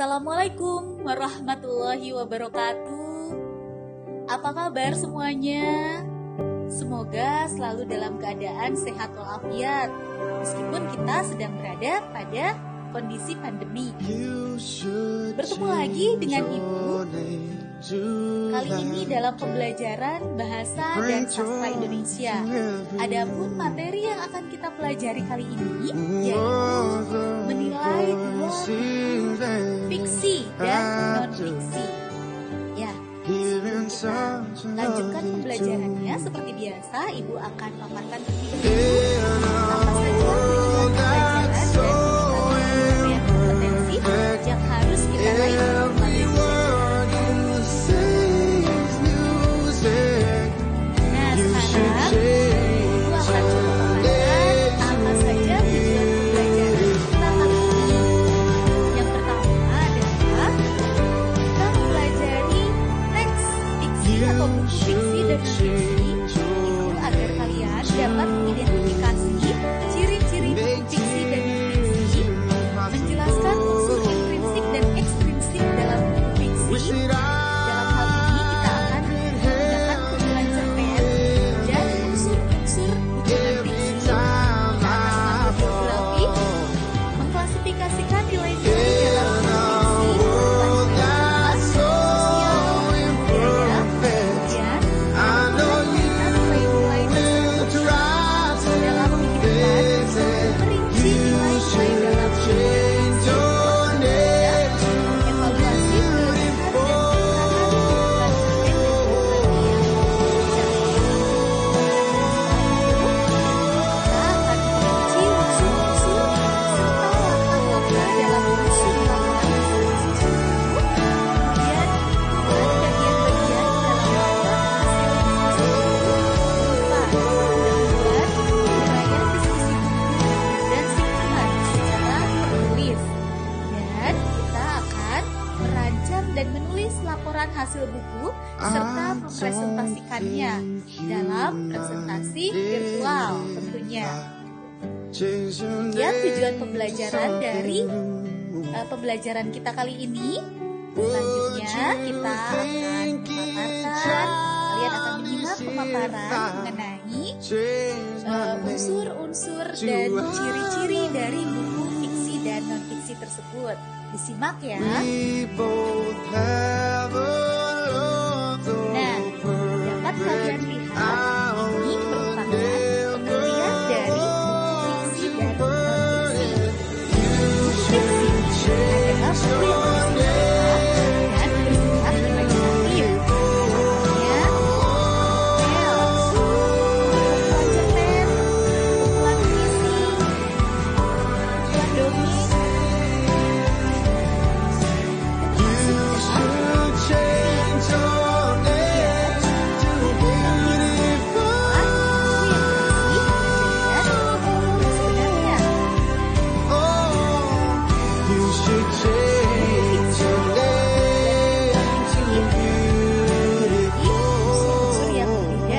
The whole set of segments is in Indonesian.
Assalamualaikum warahmatullahi wabarakatuh. Apa kabar semuanya? Semoga selalu dalam keadaan sehat walafiat, meskipun kita sedang berada pada kondisi pandemi. Bertemu lagi dengan Ibu kali ini dalam pembelajaran bahasa dan sastra Indonesia. Adapun materi yang akan kita pelajari kali ini yaitu menilai dua fiksi dan non-fiksi. Ya, kita lanjutkan pembelajarannya. Seperti biasa, Ibu akan paparkan terlebih dahulu apa saja tujuan pembelajaran dan kompetensi yang harus kita raih dalam materi pembelajaran. Nah, sekarang Ibu akan coba paparkan apa saja tujuan pembelajaran kita kali ini. Yang pertama adalah kita mempelajari teks fiksi atau buku fiksi dan fiksi itu agar kalian dapat mengidentifikasi ciri-ciri buku fiksi dan fiksi, menjelaskan unsur intrinsik dan ekstrinsik dalam buku fiksi. Dalam hal ini kita akan menggunakan kumpulan cerpen dan unsur-unsur buku dan fiksi. Kita akan mengambil fotografi, mengklasifikasikan nilai-nilai dalam buku fiksi berupa sosial, budaya, kemudian mengajarkan nilai-nilai tersebut dalam kehidupan, merinci nilai-nilai dalam buku fiksi tersebut, dan evaluasi pilihan dan penggunaan kumpulan dan menulis laporan hasil buku serta mempresentasikannya dalam presentasi virtual tentunya. Kemudian tujuan pembelajaran dari pembelajaran kita kali ini, selanjutnya kita akan memaparkan, kalian akan menyimak pemaparan mengenai unsur-unsur dan ciri-ciri dari buku fiksi dan non-fiksi tersebut. Disimak ya. Nah, dapat kalian lihat ini merupakan pengertian dari buku fiksi dan non-fiksi. Buku fiksi adalah buku yang bersifat dan bersifat imajinatif. Contohnya, novel, kumpulan cerpen, kumpulan puisi, kumpulan dongeng,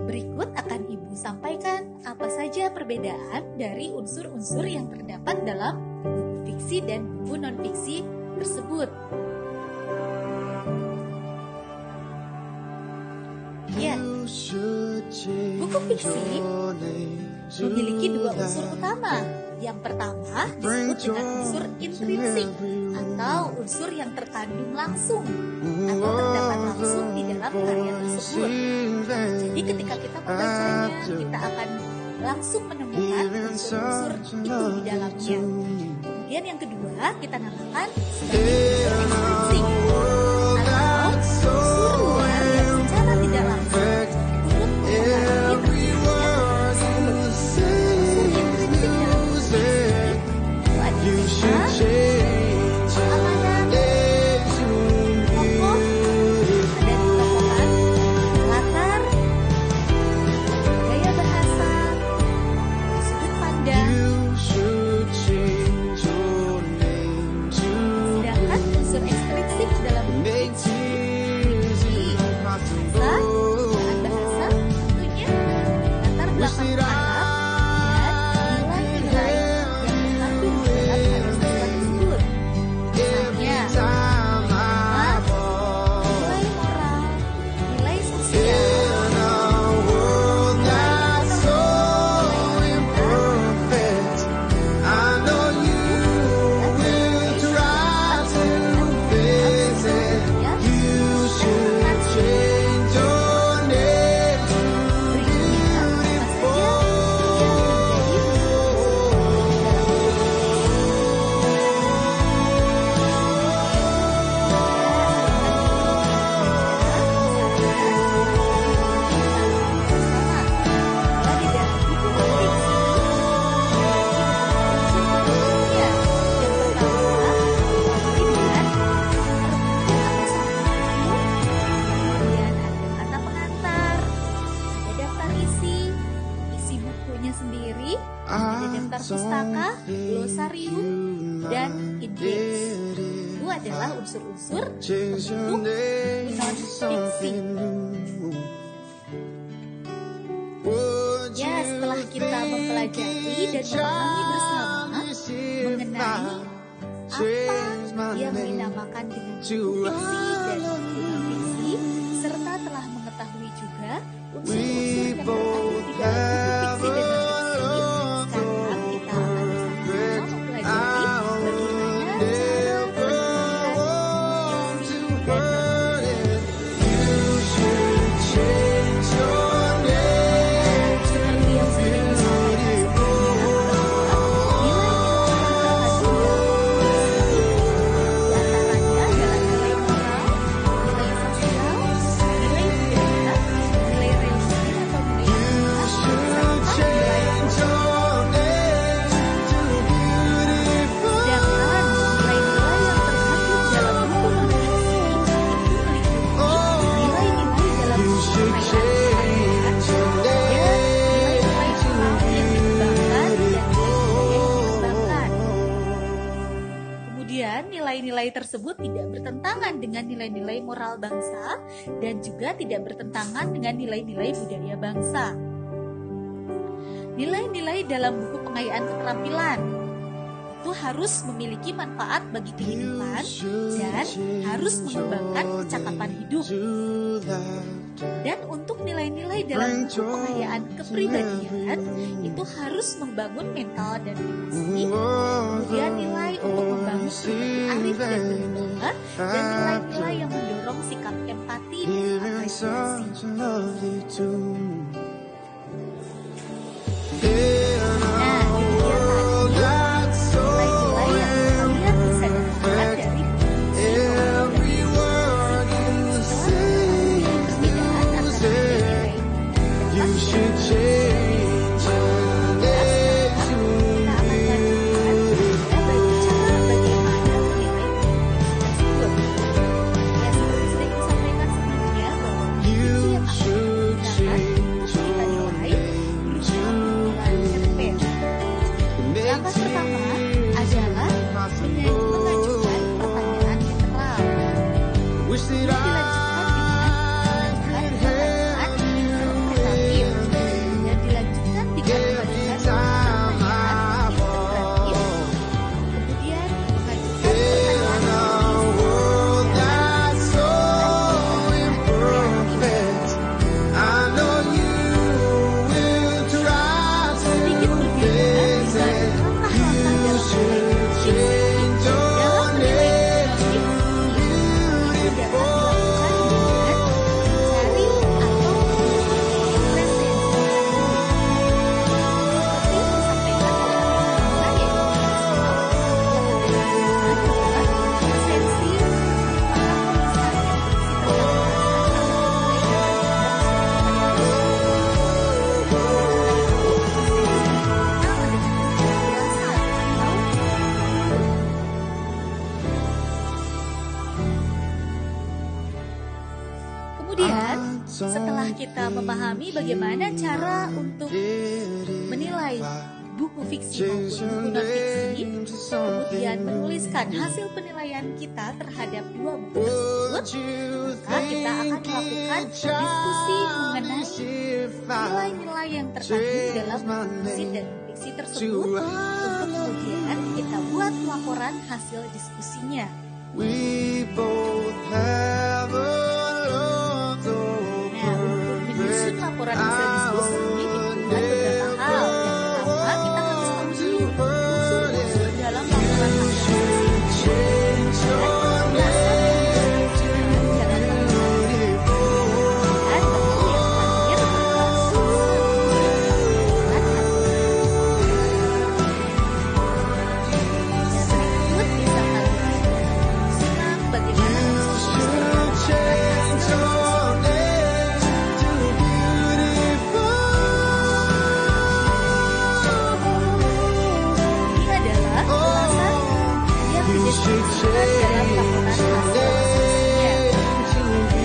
berikut akan Ibu sampaikan apa saja perbedaan dari unsur-unsur yang terdapat dalam buku fiksi dan buku non-fiksi tersebut. Ya, buku fiksi memiliki dua unsur utama. Yang pertama disebut dengan unsur intrinsik atau unsur yang terkandung langsung atau terdapat langsung di dalam karya tersebut. Jadi ketika kita membacanya, kita akan langsung menemukan unsur-unsur itu di dalamnya. Kemudian yang kedua kita namakan sebagai unsur ekstrinsik atau unsur luar yang secara tidak langsung turut mempengaruhi terciptanya tersebut. Unsur intrinsik dalam buku fiksi itu adalah keamanan, tokoh, dan tokohan, latar, gaya bahasa, sudut pandang. Sedangkan unsur ekstrinsik dalam buku fiksi bahan bahasa, tentunya latar belakang anak dan nilai-nilai yang terkandung dan engage. Itu adalah unsur-unsur untuk non-fiksi. Ya, setelah kita mempelajari dan memahami bersama mengenai apa yang dinamakan dengan buku fiksi dan buku non-fiksi, serta telah mengetahui juga unsur-unsur yang terkandung di dalam buku fiksi dan non-fiksi, sekarang kita akan bersama-sama mempelajari bagaimana cara penulisan buku fiksi dan non-fiksi. Nilai-nilai tersebut tidak bertentangan dengan nilai-nilai moral bangsa dan juga tidak bertentangan dengan nilai-nilai budaya bangsa. Nilai-nilai dalam buku pengayaan keterampilan itu harus memiliki manfaat bagi kehidupan dan harus mengembangkan kecakapan hidup. Dan untuk nilai-nilai dalam buku pengayaan kepribadian itu harus membangun mental dan emosi, kemudian nilai untuk membangun pribadi arif dan berwibawa, dan nilai-nilai yang mendorong sikap empati dan apresiasi. Kemudian setelah kita memahami bagaimana cara untuk menilai buku fiksi maupun buku non-fiksi, kemudian menuliskan hasil penilaian kita terhadap dua buku tersebut, maka kita akan melakukan diskusi mengenai nilai-nilai yang terkandung dalam buku fiksi dan non-fiksi tersebut, untuk kemudian kita buat laporan hasil diskusinya. Menyusun laporan hasil diskusi dibutuhkan beberapa hal. Yang pertama, kita harus tahu dulu unsur-unsur dalam laporan hasil diskusi dan penjelasan yang dilakukan dalam laporan. Dan tentu yang terakhir adalah laporan hasil diskusi. Dan berikut bisa kalian simak bagaimana menyusun laporan hasil diskusi. Dalam laporan hasil diskusinya.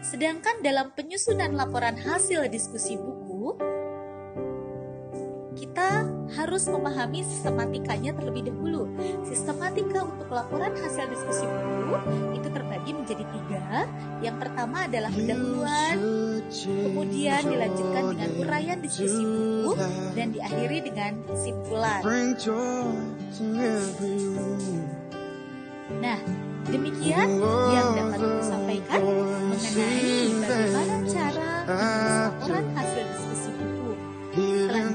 Sedangkan dalam penyusunan laporan hasil diskusi buku, harus memahami sistematikanya terlebih dahulu. Sistematika untuk laporan hasil diskusi buku itu terbagi menjadi 3. Yang pertama adalah pendahuluan, kemudian dilanjutkan dengan uraian diskusi buku, dan diakhiri dengan kesimpulan. Nah, demikian yang dapat aku sampaikan mengenai bagaimana cara menulis laporan hasil diskusi buku.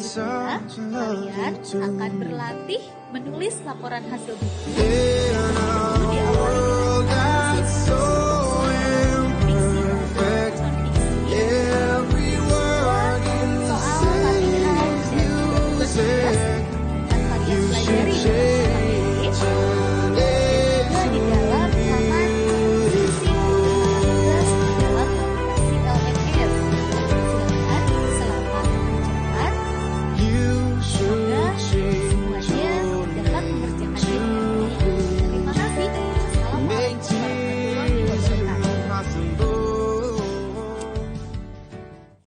Selanjutnya, kalian akan berlatih menulis laporan hasil buku. Diawali dengan